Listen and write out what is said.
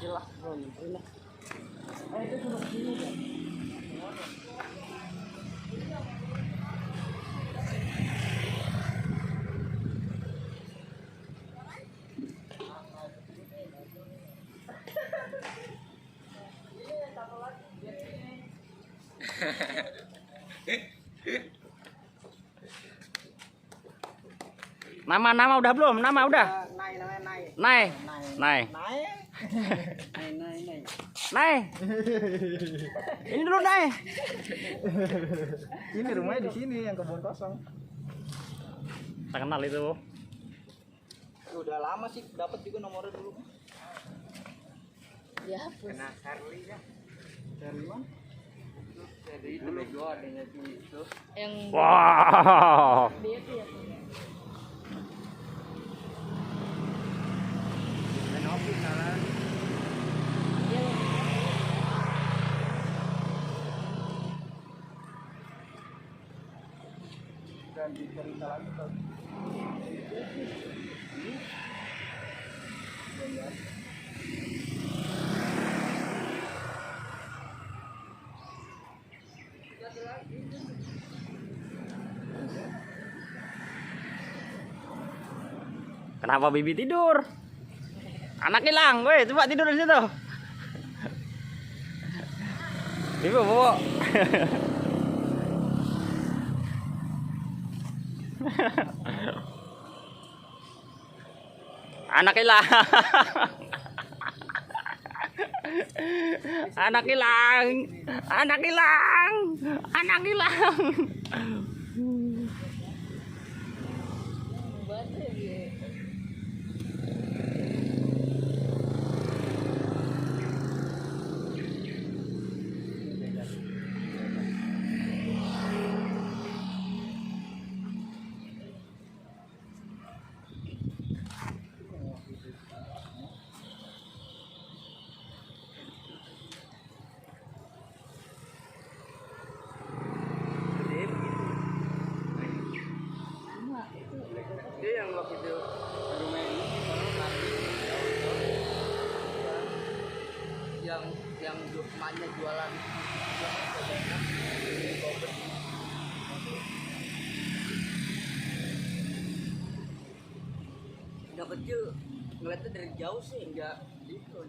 jelas bro ini. Itu sudah sini ya. Nama udah belum? Nama udah. Naik. Ini dulu Nay. Ini rumahnya di sini yang kebun kosong. Tak kenal itu. Udah lama sih dapat juga nomornya dulu. Ya, Kena Charlie ya. Dari mana? Jadi itu bego adanya itu. yang Wow. dia tuh ya. Menopi salah. Dia Dan dicerita lagi tuh. Kenapa Bibi tidur? Anak hilang, weh, coba tidur di situ. Bibi bobo. Anak hilang. Anak hilang. Anak hilang. Anak hilang. batu ya dia. Dia yang waktu itu rumah ini yang emaknya jualan udah kecil ngeliatnya dari jauh sih enggak gitu.